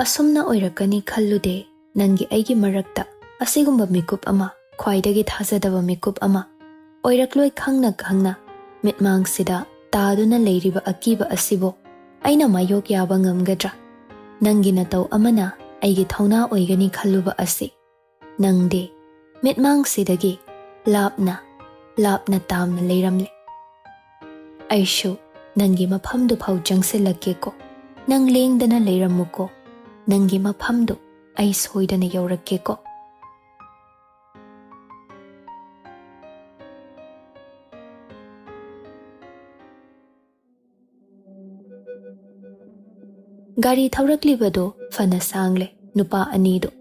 Asumna oirakani khallude nangi aigi marakta asigumba mikup ama khwaidagi thajadaba mikup ama oirakloi khangna mitmang sida taaduna leiriba akiba asibo aina mayok yaba ngamgadra nangi natau amana aigi thauna oigani khalluba asi nangde mitmang sidagi lapna tamna leiramle aishu nangi maphamdu phau jangselake ko nang lengdana leiramuko nangi maphamdu ai soidana yaurakke ko gari thaurakliबado fana sangle nupa anido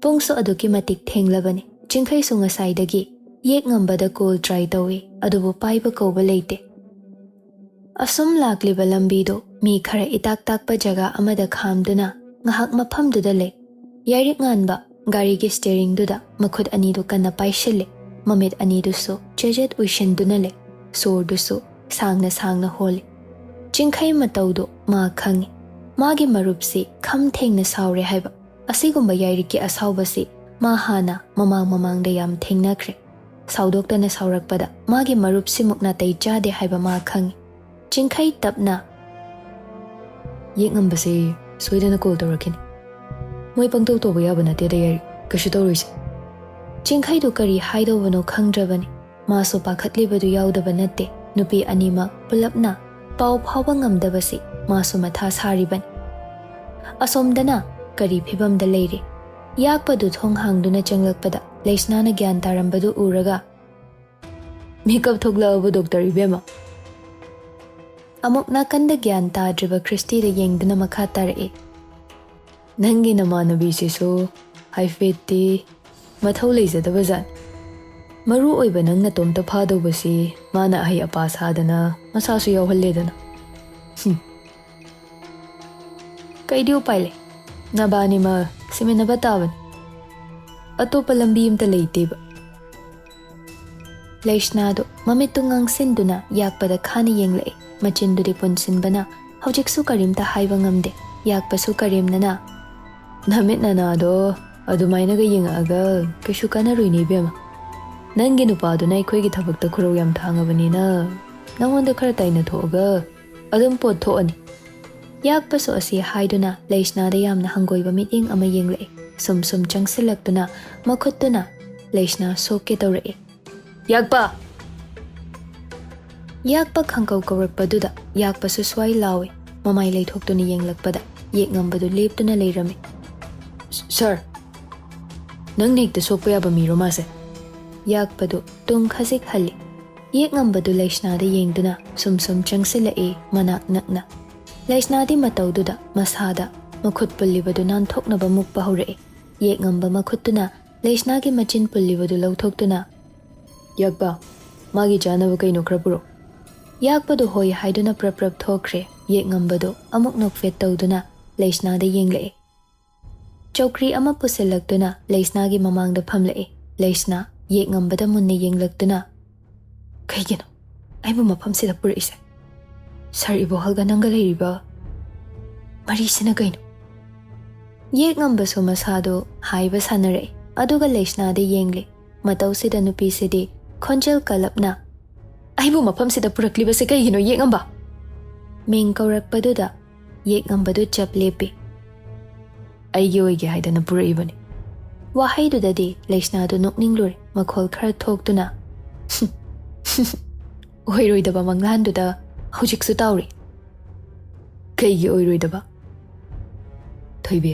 pungso aduki matik thenglabani chingkhai sunga saidagi yek ngambada call try tawi adubu paiba koba leite asum lakliba lambido mi khara itak takpa jaga amada khamduna ngahak maphamduda le yarik nganba gari gi steering duda makhut anidu kana paishile mamit anidu so chejet uishinduna le sordu so sangna hole chingkhai mataudo ma khangi magi marupsi kham thengna saure haiba asigumba yairiki asawbasi ma hana mamang da yam thengnakre saudokdana saurakpada magi marupsi mukna tai jade haiba ma khangi chingkhai tapna yengambase soidana call tawrakini moi pangtau toba yaba nate da yari kashu tawrise chingkhai du kari haidobano khangdrabani maso pakhatlibadu yaudaba nate nupi anima pulapna pau phawba ngamdabasi maso matha saribani asomdana kari phibamda leire yakpadu thong hangduna changlakpada leisnana gyan tarambadu uraga makeup thoglaba doctor ibema amuk nakanda gyan tadriba Christy da yengduna makha tarae nangi namanabi siso haifeti mathau leizadaba zan maru oiba nang natomta phadobasi mana ahi apa sadana masasu yawhalledana kaidi upaile nabani ma siminaba taban atopa lambi amta leiteba leisnado mamitungang sinduna yakpada khani yenglai machindudi punsinbana hojiksu karimta haiba ngamde yakpasu karimnana namit nanado adumaina ga yengaga kashu kana ruini bema nangi nupadu na ikhoigi thabakta khurau yam thangabanina nangonda khara taina thoga adum pot thoani yakpasu asi haiduna leisnada yamna hangoiba miting ama yenglai sum changsilaktuna makhutuna leisna soke tawrae yakpa khangkau kawrakpaduda yakpasu swai lawi mamai leithoktuna yenglakpada yek ngambadu leptuna leirami sir nang nekta sokpa yaba miro mase yakpadu tung khasik halli yek ngambadu leisnada yengduna sum changsilae manak nakna leisnadi mataududa masada makhut pullibadu nan thoknaba mukpa hore yek ngamba makhutuna leisnagi machin pullibadu lauthokduna yakpa magi janaba kaino krapuro yakpadu hoi haiduna prap thokre yek ngambadu amuk nokfet tawduna leisnada yenglai chokri ama pusilaktuna leisnagi mamangda phamlae leisna yek ngambada munne yenglaktuna kaigino aibu mafam sida puraise sir ibo halga nanga leiriba mari sina kaino yek ngamba sumasado haiba sanare aduga leisnada yengle matau sida nupi sidi khonjel kalapna aibu mafam sida purakliba se kaigino yek ngamba ming kaurakpaduda yek ngambadu chaplepi aigi oige haidana puraibani wahaidudadi leisnadu nokninglure makhol khara thoktuna oiroidaba manglanduda hojiksu tawri kaigi oiroidaba thoibe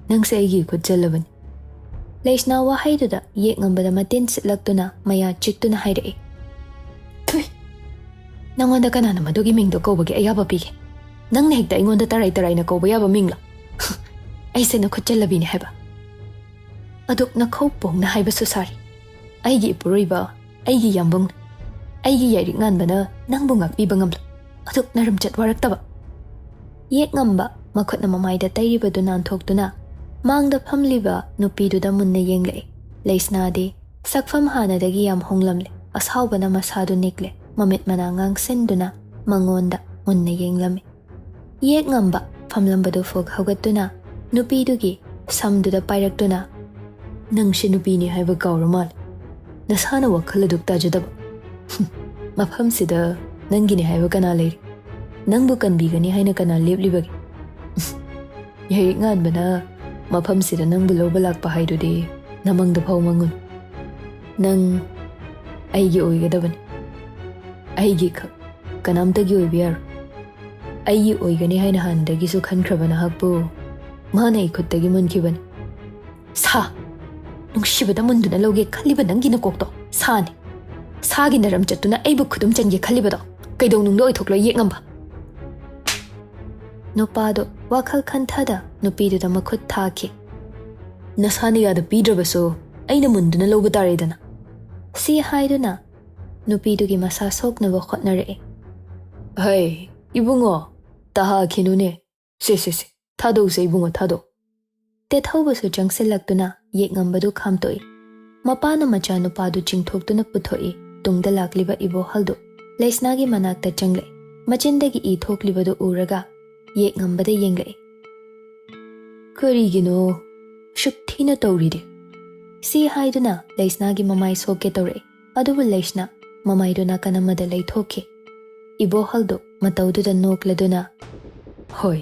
nangse aigi khutjalabani leisna wahaiduda yek ngambada matin sitlaktuna maya chiktuna hairae nangonda kanana madugi mingdo kobagi ayaba pige nangna hekta ingonda tarai na koba yaba mingla aise na khutjalabini haiba aduk na khopong na haiba susari aigi puroiba aigi yambung aigi yairi nganbana nangbu ngakpiba ngamla aduk naram chatwaraktaba yek ngamba makhutna mamaida tairibadu nanthokduna mangda phamliba nupiduda munna yenglai leisnadi sakfam hanadagi yam honglamle ashaubana masadu nikle mamit manangang senduna mangonda munna yenglame yek ngamba famlambadu fog haugatuna Nupidugi samduda pairaktuna Nang si nupini haiba kauramal. Nasana wakhal aduk tajadaba. Mafam sida nangini haiba kana leiri. Nangbu kanbigani haina kana leplibagi. Yari ngan bana mafam sida nangbu loba lakpa haidudi namangda phau mangun. Nang aigi oigadabani. Aigi khak kanamtagi oibiyar. Aigi oigani haina handagi su khankrabana hakbu mana ikuttagi munkibani. Sa! Nungshibada munduna loge khaliba nangi nakokto saani saagi naram chatuna aibu khudum change khalibado kaidong nungdo ithoklo yekngamba Nupado wakhal khanthada nupiduda makhut thaki nasani yada pidrabaso aina munduna loba taredana si haiduna nupidugi masa soknaba khotnare hai ibungo taha khinune se thado se ibungo thado te thaubasu jangsilaktuna yekngambadu khamtoi mapana macha nupadu chingthoktuna puthoi tungda lakliba ibo haldu leisnagi manakta changle machindagi I thoklibadu uraga yekngambada yengle karigino shukthina tawride si haiduna leisnagi mamai soke tawre adubu leisna mamaiduna kanamada leithokhe ibo haldu matawduda nokladuna hoi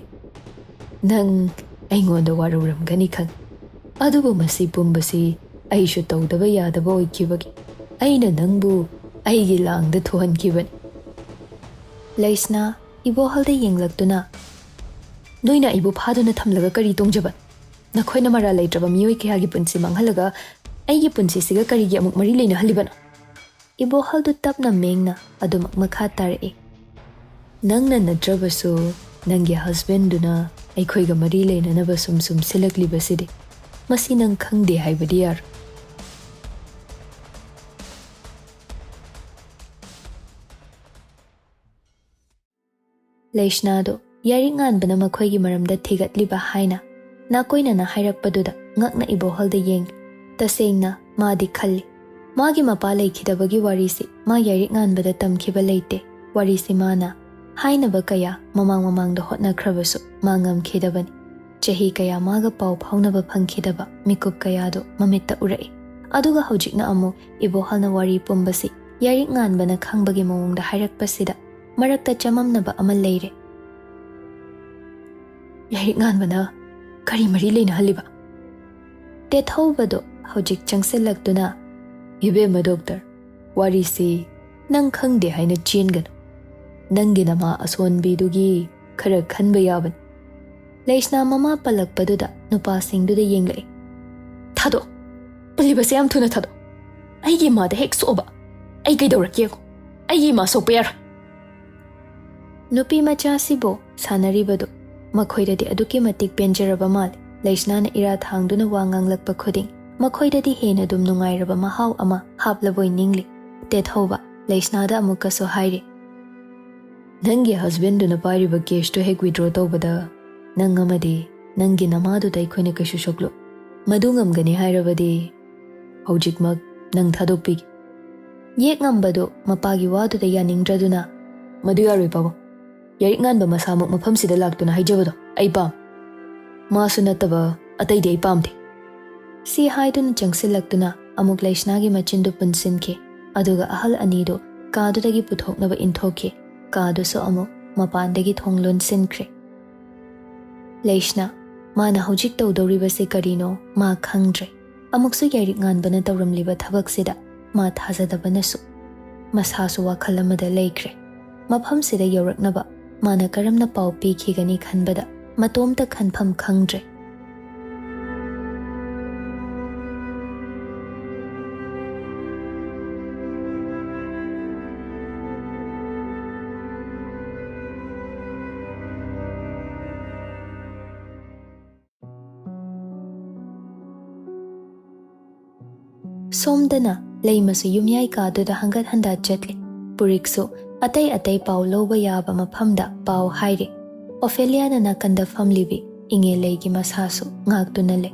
nang aingonda waruramgani khang adubu masi pumbasi aishu tawdaba yadaba oikibagi aina nangbu aigi langda thohankibani leisna ibo halda yenglaktuna noina ibu phaduna thamlaga kari tongjaban nakhoina mara leitraba miyoi khyagi punsi manghalaga aigi punsi siga karigi amuk mari leina halibana ibo haldu tapna mengna adumak makha tare nangna natrabasu nangi husband duna aikhoiga mari leina naba sum silaklibasidi masi nang khangde haibadi yar leisnado yari ngan bana makhoigi maramda thigatliba haina na koina na hairakpaduda ngakna ibo halda yeng tasengna madi khalli magi mapa leikhidabagi warisi ma yari ngan bada tamkhiba leite warisi mana haina ba kaya mamang da hotna khrabasu mangam khidabani chahi kaya maga pau phauna ba phangkhidaba mikup kaya do mamitta urai aduga hojikna amu ibo halna wari pumbasi yari ngan bana khangbagi mawongda hairakpasida marakta chamamna ba amal leire yari ngan bana kari mari leina haliba te thobado hojik changselakduna ibema doctor warisi nang khangde haina chengan nangi nama asonbidugi khara khanba yaban leisna mama palakpaduda nupa singduda yenglei thado palibase am thuna thado aigi ma da hek soba ai kai dawrakye ko aigi ma so per nupi macha sibo sanaribadu makhoidadi aduki matik penjaraba mal leisna na ira thangduna wangang lakpa khoding makhoidadi hena dum nungairaba mahau ama haplaboi ningli te thoba leisna da amuka so haire nangi husband duna pariba cash to hek withdraw tawbada nang amadi nangi namadu dai khoina kashu shoklo madungam gani hairabadi hojikmak nang thadokpi yek ngambado mapagi wadu da yaningdraduna madu yaroi pabo yari ngan ba masamuk mafam sida laktuna haijabado ai pam masu nataba atai dei pamde si haidun changsilaktuna amuk leisnagi machindu punsinke aduga ahal anido kadudagi puthoknaba inthoke kadu so amuk mapandagi thonglon sinkre leisna mana hojik tawdoribase karino ma khangdre amuksu yari ngan bana tawramliba thabak sida ma thajadabanasu masasu wakhalamada leikre mafam sida yoraknaba mana karamna pau pikhigani khanbada matomta khanpham khangdre somdana leimasu yumyai kaduda hangat handa chatle puriksu atai pau loba yaba maphamda pau haire Ophelia na nakanda famlibi inge leigi masasu ngakduna le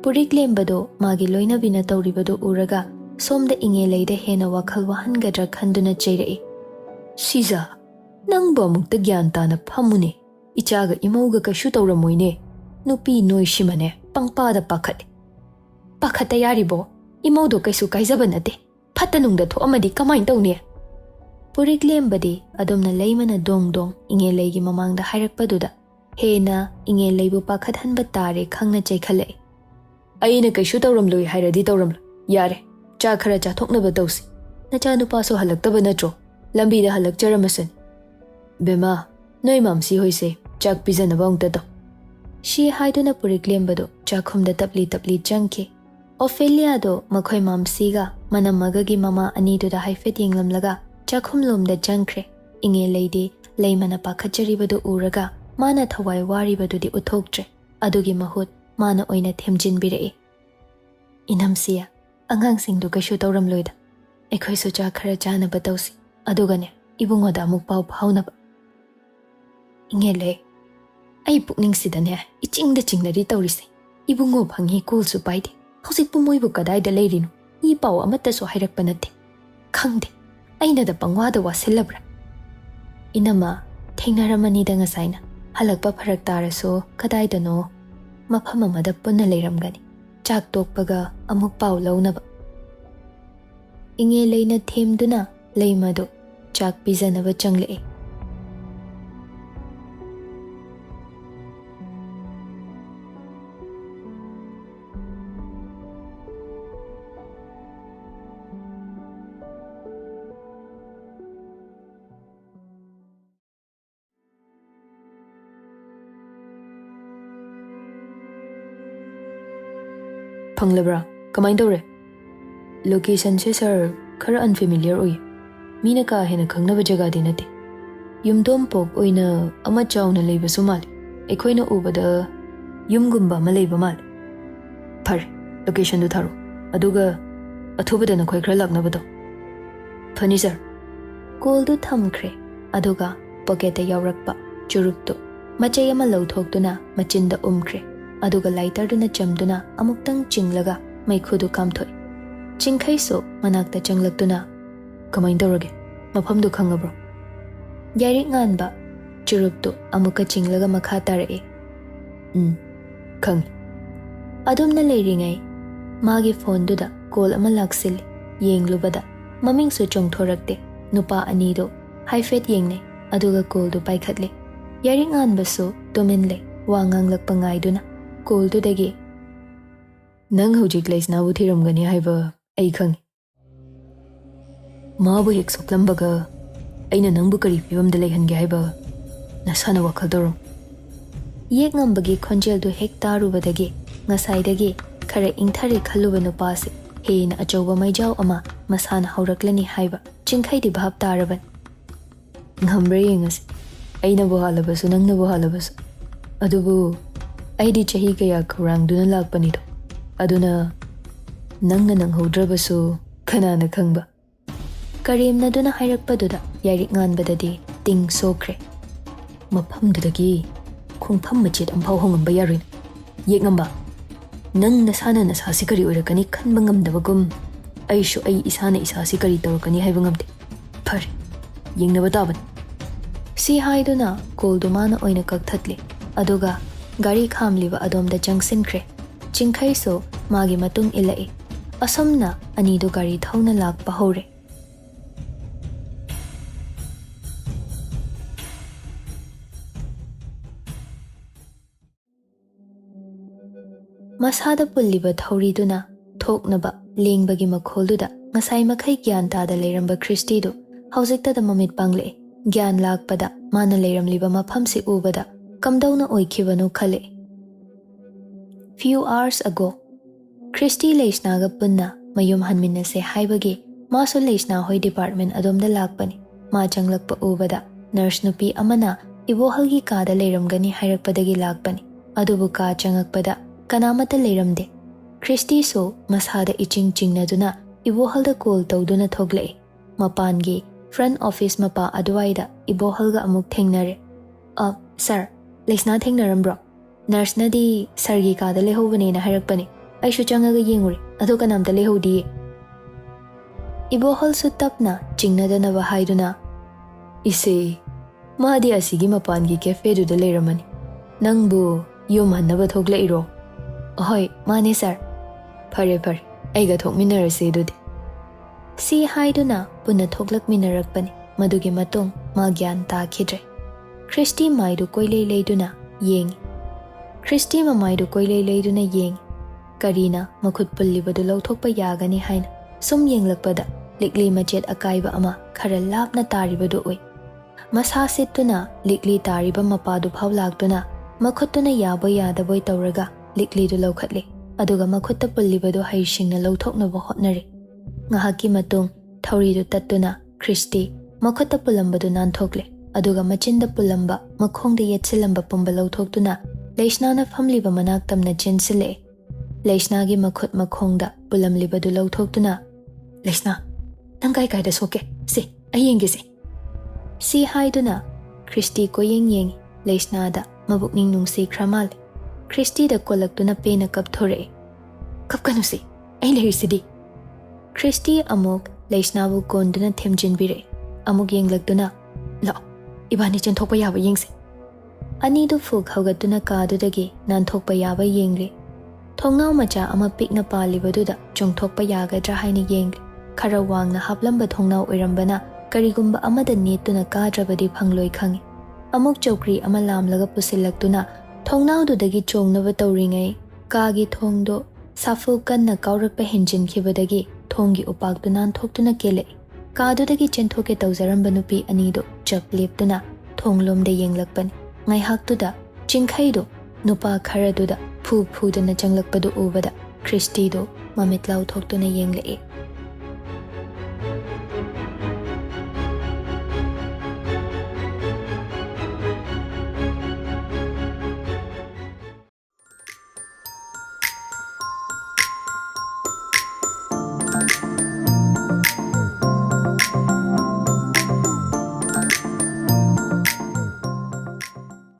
purik lembado magi loina bina tawribado uraga somda inge leida hena wakhal wahangadra khanduna chairei siza nang ba mukta gyan ta na phamune ichaga imauga kashu tawramoine nupi noi shimane pangpada pakhat pakhata yaribo imodo kaisu kaijaba nate phatanungda thoamadi kamain tawni purik lembadi adomna leimana dong inge leigi mamangda hairakpaduda hena inge leibu pakhat hanba tare khangna chaikhale aina kaisu tawramloi hairadi tawramlo yare cha khara cha thoknaba tawsi nacha nupa so halaktaba natro lambi da halakjaramasan bema noi mamsi hoise chak pijanaba ongta to shi haiduna purik lembado chakhumda tapli changke Ophelia do makhoi mamsiga manamagagi mama aniduda haifet yenglamlaga chakhumlomda changkhre inge leidi leimana pakhachariबadu uraga mana thawai waribadudi uthoktre adugi mahut mana oina themjinbirei inamsia angangsingdu kaishu tawramloida ekhoi su cha khara chana batausi adugane ibungoda amuk pau phaunaba inge le ai pukning sidane ichingda chingnari tawrise ibungo phangi kulsu paide hauzik pumoibu kadaida leirinu I pau amata so hairakpa nate khangde aina da pangwada wasilabra inama thengnaramani da ngasaina halakpa pharak taraso kadaida no mafam amada punna leiramgani chak tokpaga amuk pau launaba inge leina themduna leimadu chak pijanaba changle Panglabra, kamain tawre? Location se sir khara unfamiliar oy. Mina ka hena khangnaba jaga di nate. Yumdom pok oina ama chawna leiba sumal. Ekhoina ubada yumgumba ma leiba mal. Phare, location du tharo. Aduga athubada na khoi khara laknaba do. Phani sir. Call du thamkhre. Aduga pocket ta yawrakpa churup to. Machai ama lauthokduna machinda umkhre. Aduga lighter duna chamduna amuktang chinglaga maikhudu kamthoi chingkhai so manakta changlakduna kamain tawrage mafamdu khangabro yari nganba churuptu amuka chinglaga makha tarae khang adumna leiringai magi phone duda call ama laksil yenglubada maming su chongthorakte nupa ani do haifet yengne aduga call du paikhatle yari nganba so domenle wangang lakpa ngaiduna Call to the gate. Nang hojik lays na wuthiram gani haiba ai khangi. Mabu hek soklambaga aina nangbu kari pibam da leihange haiba nasana wakhal dorom. Yek ngambagi khonjel du hek tarubadagi ngasaidagi khara ingthari khalluba nupase heina achauba maijau ama masana hauraklani haiba chingkhai di bhab taraban. Ngambre yengasi aina bo halabasu nangna bo halabasu adubu aidi chahi kaya khurang duna lakpani do aduna nangna nanghodrabasu khanana khangba karimna duna hairakpaduda yarik nganbadadi ting sokre maphamdudagi khongpham machit amphau hongamba yarin yekngamba nang nasana nasasi kari oirakani khanba ngamdabagum aishu ai isana isasi kari tawrakani haiba ngamde phare yengnaba taban si haiduna koldumana oina kakthatle aduga Gari khamliba adomda jangsinkre chingkhai so magi matung ilai asomna ani do gari thauna lakpa hore masada pulliba thauriduna thoknaba lengbagi makholduda ngasai makhai gyan ta da leiramba Christy do haujikta da mamit pangle gyan lakpada mana leiramliba maphamsi ubada Kamdauna oikhibanu khale. Few hours ago, Christy leisnaga punna mayum hanminase haibagi maso leisna hoi department adomda lakpani ma changlakpa ubada nurse nupi amana ibohalgi kada leiramgani hairakpadagi lakpani adubu ka changakpada kanamata leiramde Christy so masada iching chingnaduna ibohalda call tawduna thoglai mapangi front office mapa adwaida ibohalga amuk thengnare sir Leisna thengnaram nurse nadi sargi kada lehobane na hairakpani aishu changaga yenguri adu kanamta lehodi ibohol su tapna chingnadana ba haiduna ise madi asigi mapangi cafe du da leiramani nangbu ꯌꯨꯝ ꯍꯟꯅꯕ ꯊꯣꯛꯂꯛꯏꯔꯣ? ꯍꯣꯏ ꯃꯥꯅꯦ ꯁꯥꯔ꯫ ꯐꯔꯦ ꯐꯔꯦ ꯑꯩꯒ ꯊꯣꯛꯃꯤꯟꯅꯔꯁꯤ ꯑꯗꯨꯗꯤ꯫ ꯁꯤ ꯍꯥꯏꯗꯨꯅ ꯄꯨꯟꯅ ꯊꯣꯛꯂꯛꯃꯤꯟꯅꯔꯛꯄꯅꯤ꯫ ꯃꯗꯨꯒꯤ ꯃꯇꯨꯡ ꯃꯥ ꯒ꯭ꯌꯥꯟ ꯇꯥꯈꯤꯗ꯭ꯔꯦ꯫ ꯈ꯭ꯔꯤꯁꯇꯤ ꯃꯥꯏꯗꯨ ꯀꯣꯏꯂꯩ ꯂꯩꯗꯨꯅ ꯌꯦꯡꯉꯤ꯫ ꯈ꯭ꯔꯤꯁꯇꯤ ꯃꯃꯥꯏꯗꯨ ꯀꯣꯏꯂꯩ ꯂꯩꯗꯨꯅ ꯌꯦꯡꯉꯤ꯫ ꯀꯔꯤꯅ ꯃꯈꯨꯠ ꯄꯨꯜꯂꯤꯕꯗꯨ ꯂꯧꯊꯣꯛꯄ ꯌꯥꯒꯅꯤ ꯍꯥꯏꯅ ꯁꯨꯝ ꯌꯦꯡꯂꯛꯄꯗ ꯂꯤꯛꯂꯤ ꯃꯆꯦꯠ ꯑꯀꯥꯏꯕ ꯑꯃ ꯈꯔ ꯂꯥꯞꯅ ꯇꯥꯔꯤꯕꯗꯨ ꯎꯏ꯫ ꯃꯁꯥ ꯁꯤꯠꯇꯨꯅ ꯂꯤꯛꯂꯤ ꯇꯥꯔꯤꯕ ꯃꯄꯥꯗꯨ ꯐꯥꯎ ꯂꯥꯛꯇꯨꯅ ꯃꯈꯨꯠꯇꯨꯅ ꯌꯥꯕꯣꯏ ꯌꯥꯗꯕꯣꯏ ꯇꯧꯔꯒ ꯂꯤꯛꯂꯤꯗꯨ ꯂꯧꯈꯠꯂꯤ꯫ ꯑꯗꯨꯒ ꯃꯈꯨꯠꯇ ꯄꯨꯜꯂꯤꯕꯗꯨ ꯍꯩꯁꯤꯡꯅ ꯂꯧꯊꯣꯛꯅꯕ ꯍꯣꯠꯅꯔꯤ꯫ ꯉꯥꯏꯍꯥꯛꯀꯤ ꯃꯇꯨꯡ ꯊꯧꯔꯤꯗꯨ ꯇꯠꯇꯨꯅ ꯈ꯭ꯔꯤꯁꯇꯤ ꯃꯈꯨꯠꯇ ꯄꯨꯜꯂꯝꯕꯗꯨ ꯅꯥꯟꯊꯣꯛꯂꯦ꯫ ꯑꯗꯨꯒ ꯃꯆꯤꯟꯗ ꯄꯨꯜꯂꯝꯕ ꯃꯈꯣꯡꯗ ꯌꯦꯠꯁꯤꯜꯂꯝꯕ ꯄꯨꯝꯕ ꯂꯧꯊꯣꯛꯇꯨꯅ ꯂꯩꯁꯅꯥꯅ ꯐꯝꯂꯤꯕ ꯃꯅꯥꯛ ꯇꯝꯅ ꯆꯦꯟꯁꯤꯜꯂꯛꯑꯦ꯫ ꯂꯩꯁꯅꯥꯒꯤ ꯃꯈꯨꯠ ꯃꯈꯣꯡꯗ ꯄꯨꯜꯂꯝꯂꯤꯕꯗꯨ ꯂꯧꯊꯣꯛꯇꯨꯅ ꯂꯩꯁꯅꯥ ꯅꯪ ꯀꯥꯏꯗ ꯁꯣꯛꯀꯦ? ꯁꯤ ꯑꯩ ꯌꯦꯡꯒꯦꯁꯦ꯫ ꯁꯤ ꯍꯥꯏꯗꯨꯅ ꯈ꯭ꯔꯤꯁꯇꯤ ꯀꯣꯌꯦꯡ ꯌꯦꯡꯉꯤ꯫ ꯂꯩꯁꯅꯥꯗ ꯃꯕꯨꯛꯅꯤꯡ ꯅꯨꯡꯁꯤꯈ꯭ꯔ ꯃꯥꯜꯂꯦ꯫ ꯈ꯭ꯔꯤꯁꯇꯤꯗ ꯀꯣꯜꯂꯛꯇꯨꯅ ꯄꯦꯟꯅ ꯀꯞꯊꯣꯔꯛꯑꯦ꯫ ꯀꯞꯀꯅꯨꯁꯤ ꯑꯩ ꯂꯩꯔꯤꯁꯤꯗꯤ꯫ ꯈ꯭ꯔꯤꯁꯇꯤ ꯑꯃꯨꯛ ꯂꯩꯁꯅꯥꯕꯨ ꯀꯣꯟꯗꯨꯅ ꯊꯦꯝꯖꯤꯟꯕꯤꯔꯛꯑꯦ꯫ ꯑꯃꯨꯛ ꯌꯦꯡꯂꯛꯇꯨꯅ ꯂꯥꯛꯑꯣ ꯏꯕꯥꯅꯤ ꯆꯦꯟꯊꯣꯛꯄ ꯌꯥꯕ ꯌꯦꯡꯁꯤ꯫ ꯑꯅꯤꯗꯨ ꯐꯨꯛ ꯍꯧꯒꯠꯇꯨꯅ ꯀꯥꯗꯨꯗꯒꯤ ꯅꯥꯟꯊꯣꯛꯄ ꯌꯥꯕ ꯌꯦꯡꯂꯤ꯫ ꯊꯣꯡꯅꯥꯎ ꯃꯆꯥ ꯑꯃ ꯄꯤꯛꯅ ꯄꯥꯜꯂꯤꯕꯗꯨꯗ ꯆꯣꯡꯊꯣꯛꯄ ꯌꯥꯒꯗ꯭ꯔꯥ ꯍꯥꯏꯅ ꯌꯦꯡꯂꯤ꯫ ꯈꯔ ꯋꯥꯡꯅ ꯍꯥꯞꯂꯝꯕ ꯊꯣꯡꯅꯥꯎ ꯑꯣꯏꯔꯝꯕꯅ ꯀꯔꯤꯒꯨꯝꯕ ꯑꯃꯗ ꯅꯦꯠꯇꯨꯅ ꯀꯥꯗ꯭ꯔꯕꯗꯤ ꯐꯪꯂꯣꯏ ꯈꯪꯉꯤ꯫ ꯑꯃꯨꯛ ꯆꯧꯀ꯭ꯔꯤ ꯑꯃ ꯂꯥꯝꯂꯒ ꯄꯨꯁꯤꯜꯂꯛꯇꯨꯅ ꯊꯣꯡꯅꯥꯎꯗꯨꯗꯒꯤ ꯆꯣꯡꯅꯕ ꯇꯧꯔꯤꯉꯩ ꯀꯥꯒꯤ ꯊꯣꯡꯗꯣ ꯁꯥꯐꯨ ꯀꯟꯅ ꯀꯥꯎꯔꯛꯄ ꯍꯦꯟꯖꯤꯟꯈꯤꯕꯗꯒꯤ ꯊꯣꯡꯒꯤ ꯎꯄꯥꯛꯇꯨ ꯅꯥꯟꯊꯣꯛꯇꯨꯅ ꯀꯦꯜꯂꯛꯏ꯫ ꯀꯥꯗꯨꯗꯒꯤ ꯆꯦꯟꯊꯣꯛꯀꯦ ꯇꯧꯖꯔꯝꯕ ꯅꯨꯄꯤ ꯑꯅꯤꯗꯨ ꯆꯞ ꯂꯦꯞꯇꯨꯅ ꯊꯣꯡꯂꯣꯝꯗ ꯌꯦꯡꯂꯛꯄꯅꯤ꯫ ꯉꯥꯏꯍꯥꯛꯇꯨꯗ ꯆꯤꯡꯈꯩꯗꯨ ꯅꯨꯄꯥ ꯈꯔꯗꯨꯗ ꯐꯨꯗꯨꯅ ꯆꯪꯂꯛꯄꯗꯨ ꯎꯕꯗ ꯈ꯭ꯔꯤꯁꯇꯤꯗꯨ ꯃꯃꯤꯠ ꯂꯥꯎꯊꯣꯛꯇꯨꯅ ꯌꯦꯡꯂꯛꯏ꯫